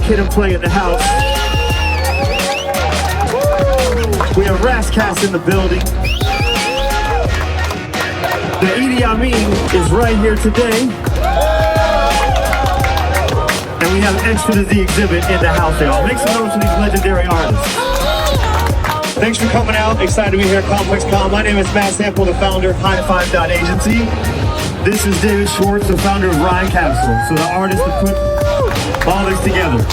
Kid and Play in the house. We have Ras Kass in the building. The E.D.I is right here today. And we have Xzibit in the house, y'all. Make some noise for these legendary artists. Thanks for coming out. Excited to be here at ComplexCon. My name is Matt Sample, the founder of Hi5 Agency. This is David Schwartz, the founder of Rhyme Capsules. So the artist that put all this together.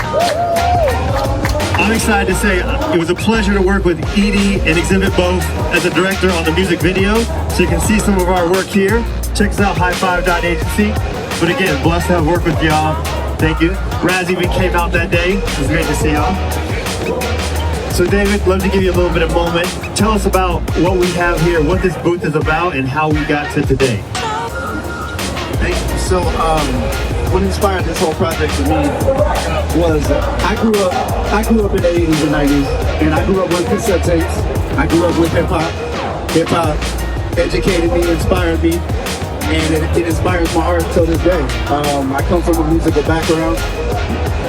I'm excited to say it was a pleasure to work with E.D.I and Xzibit both as a director on the music video. So you can see some of our work here. Check us out, Hi5 Agency. But again, blessed to have worked with y'all. Thank you. Raz even came out that day. It was great to see y'all. So David, love to give you a little bit of moment. Tell us about what we have here, what this booth is about, and how we got to today. Thank you. So, what inspired this whole project for me was I grew up in the 80s and 90s, and I grew up with cassette tapes. I grew up with hip hop. Hip hop educated me, inspired me, and it inspires my art till this day. I come from a musical background.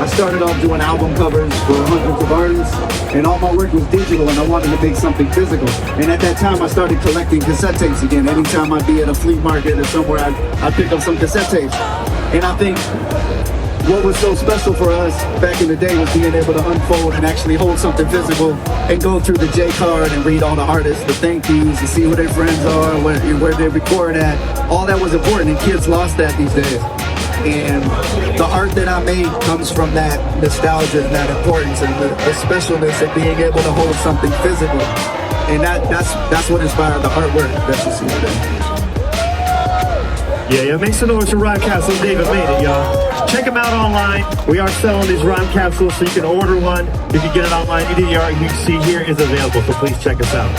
I started off doing album covers for hundreds of artists, and all my work was digital, and I wanted to make something physical. And at that time, I started collecting cassette tapes again. Anytime I'd be at a flea market or somewhere, I'd pick up some cassette tapes. And I think what was so special for us back in the day was being able to unfold and actually hold something physical and go through the J card and read all the artists, the thank yous, and see who their friends are, where they record at. All that was important, and kids lost that these days. And the art that I made comes from that nostalgia and that importance and the specialness of being able to hold something physical. And that's what inspired the artwork that you see today. Yeah, make some noise for Rhyme Capsules. David made it, y'all. Check them out online. We are selling these Rhyme Capsules, so you can order one. If you get it online, any of the art you see here is available, so please check us out.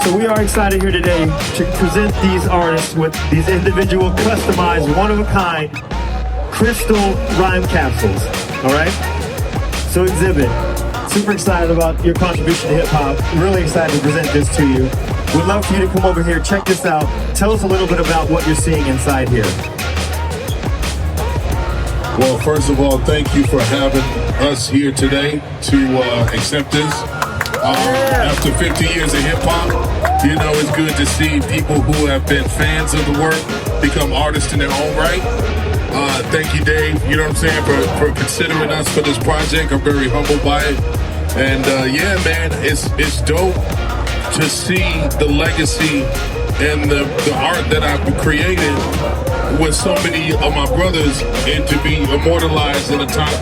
So we are excited here today to present these artists with these individual, customized, one-of-a-kind crystal Rhyme Capsules, all right? So Xzibit, super excited about your contribution to hip-hop. Really excited to present this to you. We'd love for you to come over here, check this out. Tell us a little bit about what you're seeing inside here. Well, first of all, thank you for having us here today to accept this. After 50 years of hip-hop, you know, it's good to see people who have been fans of the work become artists in their own right. Thank you, Dave, you know what I'm saying, for considering us for this project. I'm very humbled by it. And yeah, man, it's dope to see the legacy and the art that I've created with so many of my brothers, and to be immortalized in a time.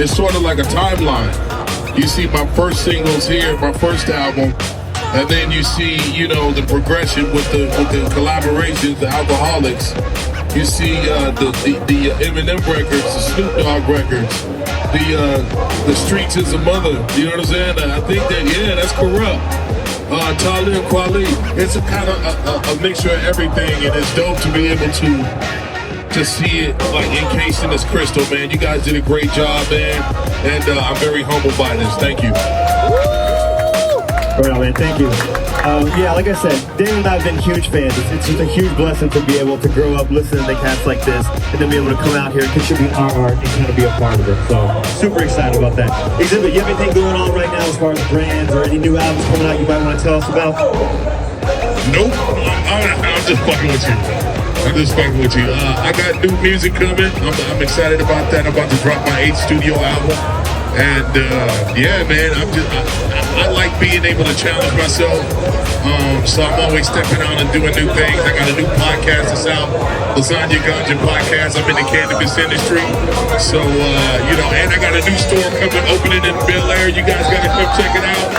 It's sort of like a timeline. You see my first singles here, my first album, and then you see, you know, the progression with the collaborations, the Alcoholics. You see the Eminem records, the Snoop Dogg records, the Streets is a Mother. You know what I'm saying? I think that, yeah, that's Corrupt. Talib Kweli. It's a kind of a mixture of everything, and it's dope to be able to see it like encased in this crystal, man. You guys did a great job, man, and I'm very humbled by this. Thank you. Right on, man. Thank you. Yeah, like I said, David and I have been huge fans. It's just a huge blessing to be able to grow up listening to cats like this, and then be able to come out here and contribute our art and kind of be a part of it. So, super excited about that. Xzibit, you have anything going on right now as far as brands or any new albums coming out you might want to tell us about? Nope. I'm just fucking with you. I got new music coming. I'm excited about that. I'm about to drop my 8th studio album. And yeah, man, I like being able to challenge myself. So I'm always stepping out and doing new things. I got a new podcast that's out, Lasagna Ganja Podcast. I'm in the cannabis industry. So, you know, and I got a new store opening in Bel Air. You guys got to come check it out.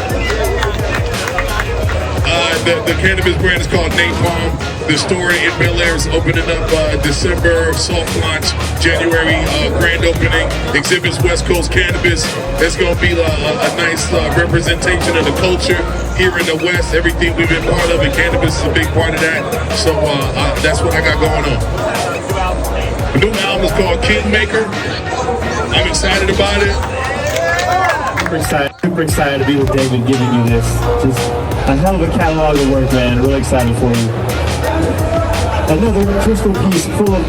The cannabis brand is called Napalm. The store in Bel Air is opening up December, soft launch, January grand opening. Exhibits West Coast Cannabis. It's going to be a nice representation of the culture here in the West. Everything we've been part of, and cannabis is a big part of that. So that's what I got going on. The new album is called Kingmaker. I'm excited about it. Super excited to be with David giving you this. Just a hell of a catalog of work, man. Really excited for you. Another crystal piece full of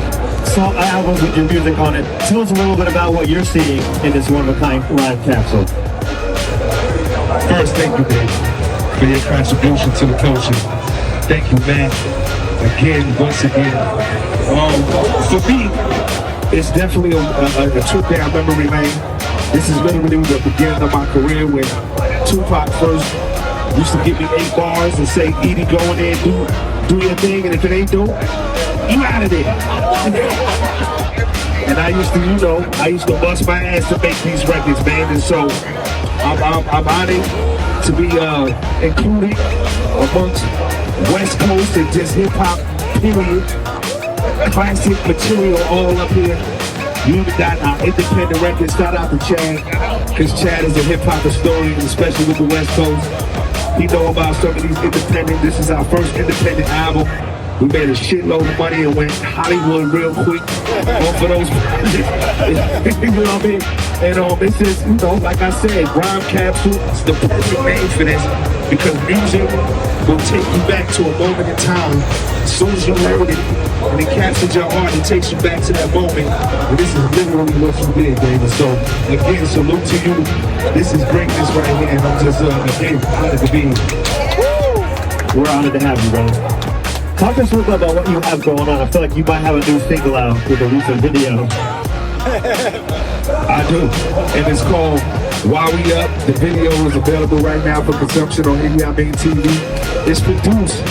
albums with your music on it. Tell us a little bit about what you're seeing in this one-of-a-kind Rhyme Capsule. First, thank you, man, for your contribution to the culture. Thank you, man. Once again. For me, it's definitely a trip down memory lane. This is literally the beginning of my career when Tupac first used to give me 8 bars and say, E.D.I, go in there, do your thing, and if it ain't dope, you out of there. And I used to bust my ass to make these records, man. And so I'm honored to be included amongst West Coast and just hip hop, period. Classic material all up here. You even got our independent records. Shout out to Chad, because Chad is a hip hop historian, especially with the West Coast. He know about some of these independent. This is our first independent album. We made a shitload of money and went Hollywood real quick off of those. You know what I mean? And this is, like I said, Rhyme Capsule. It's the perfect name for this because music will take you back to a moment in time. As soon as you heard it and it captures your heart, it takes you back to that moment. And this is literally what you did, David. So again, salute to you. This is greatness right here, and I'm just again honored to be here. We're honored to have you, brother. Talk to us a little bit about what you have going on. I feel like you might have a new single out with a recent video. I do, and it's called Why We Up. The video is available right now for consumption on E.D.I TV. It's produced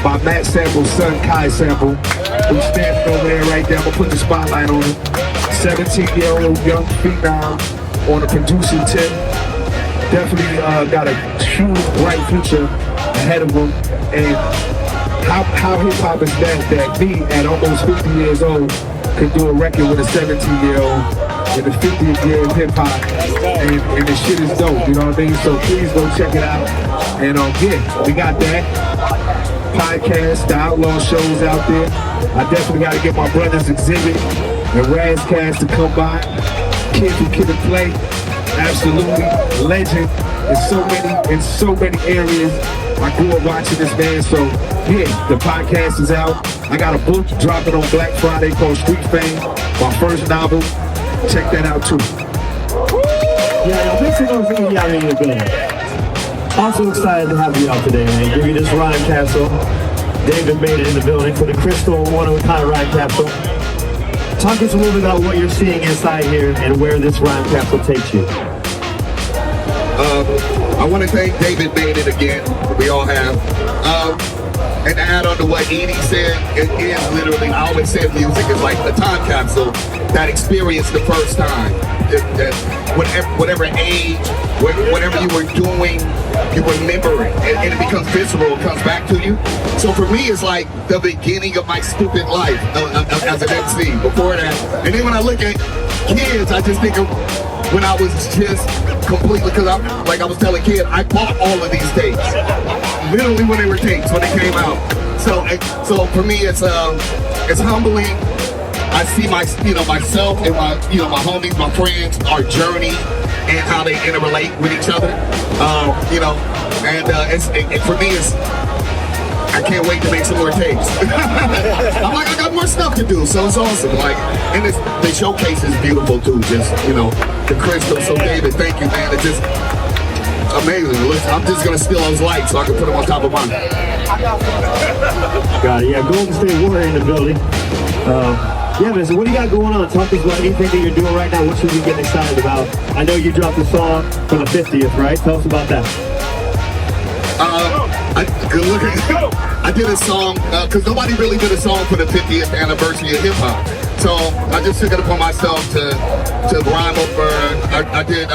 by Matt Sample's son, Kai Sample, who's standing over there right there. I'm gonna put the spotlight on him. 17-year-old young phenom on a producing tip. Definitely got a huge, bright future ahead of him. And how hip-hop is that me at almost 50 years old could do a record with a 17-year-old in the 50th year of hip-hop, and the shit is dope, you know what I mean? So please go check it out. And yeah, we got that podcast, the Outlaw shows out there. I definitely got to get my brothers Xzibit and Ras Kass to come by. Kid who can play, absolutely legend in so many areas. I grew up watching this man, so yeah, the podcast is out. I got a book dropping on Black Friday called Street Fame, my first novel. Check that out too. Yeah, thanks for those of you out in the building. Also excited to have you out today, man. Give you this Rhyme Capsule. David made it in the building for the Crystal one-of-a-kind Rhyme Capsule. Talk to us a little bit about what you're seeing inside here and where this Rhyme Capsule takes you. I want to thank David Made It again. We all have. And to add on to what E.D.I said, it is literally, I always say music is like a time capsule that experienced the first time. Whatever age, whatever you were doing, you remember it. And it becomes visceral, it comes back to you. So for me, it's like the beginning of my stupid life as an MC. Before that, and then when I look at kids, I just think of when I was just completely, because like I was telling kid, I bought all of these tapes. Literally when they were tapes, when they came out. So for me, it's humbling. I see myself and my homies, my friends, our journey, and how they interrelate with each other. And for me, I can't wait to make some more tapes. I'm like, I got more stuff to do, so it's awesome. Like, and the showcase is beautiful too. Just the crystal. So David, thank you, man. It's just amazing. Listen, I'm just gonna steal those lights so I can put them on top of mine. Got it. Yeah, Golden State Warrior in the building. Yeah, man, so what do you got going on? Talk to us about anything that you're doing right now. What should we get excited about? I know you dropped a song for the 50th, right? Tell us about that. I did a song, because nobody really did a song for the 50th anniversary of hip-hop. So I just took it upon myself to rhyme over, I did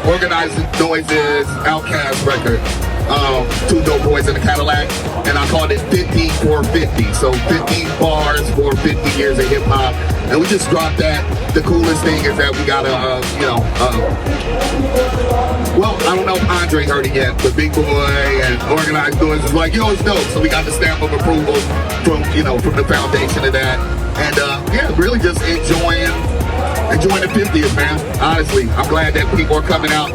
Organized Noises Outkast record, Two Dope Boys in a Cadillac, and I called it 50 for 50. So 50 bars for 50 years of hip-hop. And we just dropped that. The coolest thing is that we got well, I don't know if Andre heard it yet, but Big Boy and Organized Noises was like, yo, it's dope. So we got the stamp of approval from the foundation of that. And yeah, really just enjoying the 50th, man. Honestly, I'm glad that people are coming out.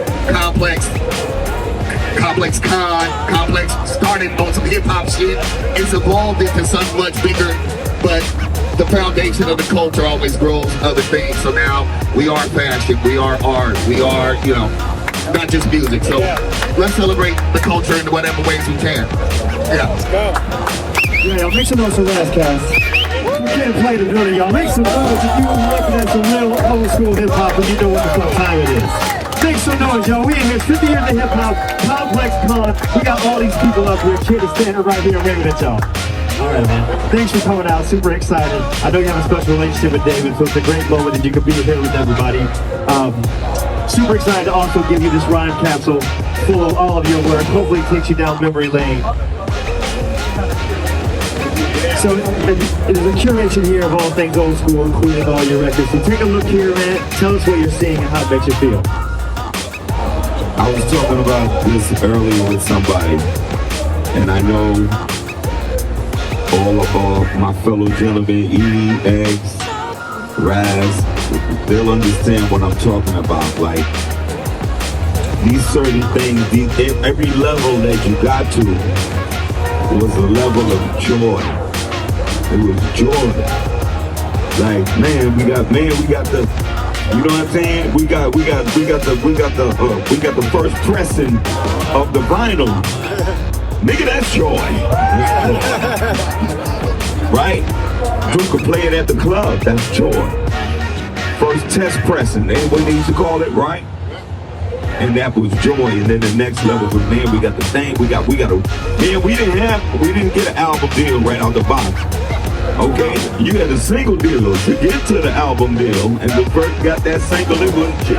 ComplexCon, Complex started on some hip hop shit. It's evolved into something much bigger, but the foundation of the culture always grows other things. So now we are fashion, we are art, we are, you know, not just music. So let's celebrate the culture in whatever ways we can. Yeah. Let's go. Yeah, make some noise for Ras Kass. We can't play the building, y'all. Make some noise if you represent some real old school hip hop and you know what the fuck time it is. Make some noise, y'all. We in here 50 years of hip hop, ComplexCon. We got all these people up here. Kid is standing right here waving at y'all. All right, man. Thanks for coming out. Super excited. I know you have a special relationship with David, so it's a great moment that you can be here with everybody. Super excited to also give you this rhyme capsule full of all of your work. Hopefully it takes you down memory lane. So it is a curation here of all things old school, including all your records. So take a look here, man. Tell us what you're seeing and how it makes you feel. I was talking about this earlier with somebody, and I know all of my fellow gentlemen, E.D.I, Ras, they'll understand what I'm talking about. Like, these certain things, every level that you got to was a level of joy. It was joy. Like, man, we got the, you know what I'm saying? We got the first pressing of the vinyl. Nigga, that's joy. Right? You could play it at the club, that's joy. First test pressing, that's what they used to call it, right? And that was joy. And then the next level was, man, we got the thing, we got a, man, we didn't get an album deal right out the box. Okay, you had a single deal to get to the album deal, and the first got that single, it was joy.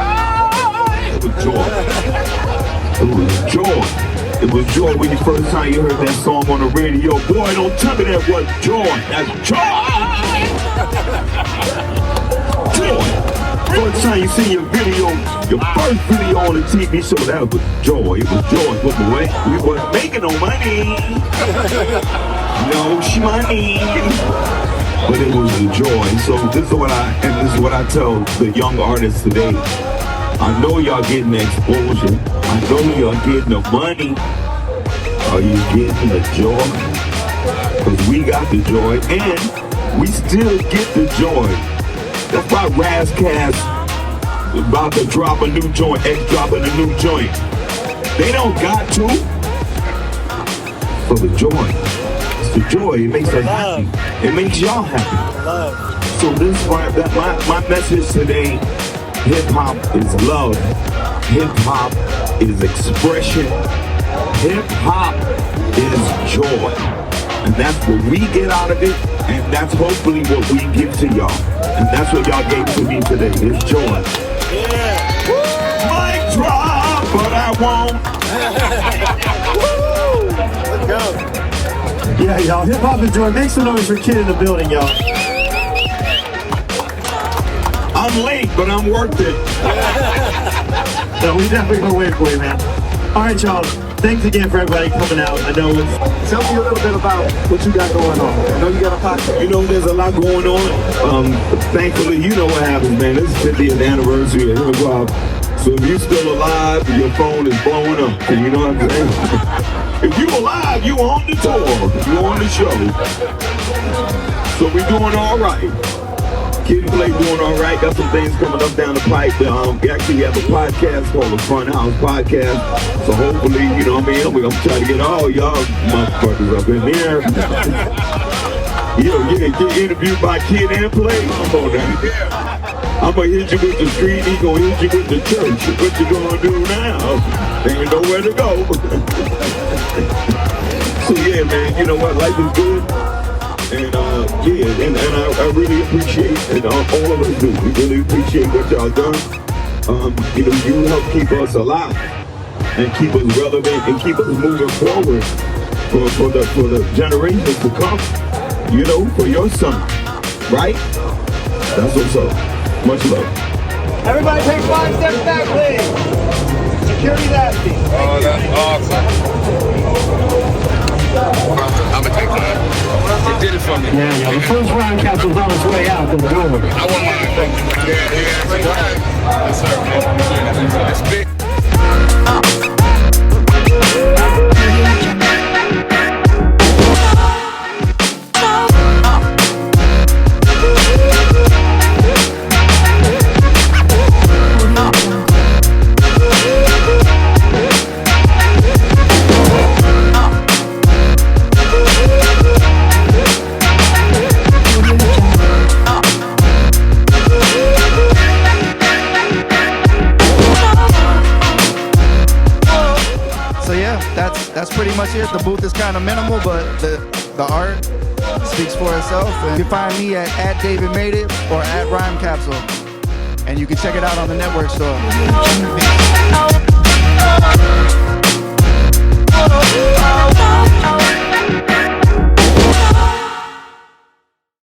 It was joy. It was joy when the first time you heard that song on the radio. Boy, don't tell me that was joy. That's joy. Joy. First time you see your video, your first video on the TV show, that was joy. It was joy. But boy, we wasn't making no money. No money. But it was a joy. So this is what I tell the young artists today. I know y'all getting the exposure. I know y'all getting the money. Are you getting the joy? Because we got the joy and we still get the joy. That's why Ras Kass about to drop a new joint, dropping a new joint. They don't got to. For the joy. It's the joy. It makes us happy. It makes y'all happy. So this is my message today. Hip hop is love. Hip hop is expression. Hip hop is joy. And that's what we get out of it. And that's hopefully what we give to y'all. And that's what y'all gave to me today. It's joy. Yeah. Mic drop, but I won't. Let's go. Yeah, y'all. Hip hop is joy. Make some noise for Kid in the building, y'all. I'm late, but I'm worth it. So we definitely gonna wait for you, man. All right, y'all. Thanks again for everybody coming out. I know it's... Tell me a little bit about what you got going on. I know you got a podcast. You know, there's a lot going on. Thankfully, you know what happens, man. This is 50th anniversary of hip hop. So if you're still alive, your phone is blowing up. You know what I'm saying? If you alive, you on the tour. You on the show. So we doing all right. Kid and Play doing all right. Got some things coming up down the pipe. We actually have a podcast called the Front House Podcast. So hopefully, you know what I mean, we're going to try to get all y'all motherfuckers up in there. You know, get interviewed by Kid and Play. Come on now. I'm going to hit you with the street. He going to hit you with the church. What you going to do now? Ain't nowhere to go. So yeah, man, you know what? Life is good. And yeah, and I really appreciate, and all of us do. We really appreciate what y'all done. You know, you help keep us alive and keep us relevant and keep us moving forward for the generations to come. You know, for your son, right? That's what's up. Much love. Everybody take 5 steps back, please. Security that. Oh, that's awesome. I'm gonna take that. You did it for me. Yeah, the first Rhyme Capsule's on its way out the door. I want mine. Yeah. Yes, sir, man. It's big. that's pretty much it. The booth is kind of minimal, but the art speaks for itself. And you can find me at David Made It or at Rhyme Capsule. And you can check it out on the network store. Oh,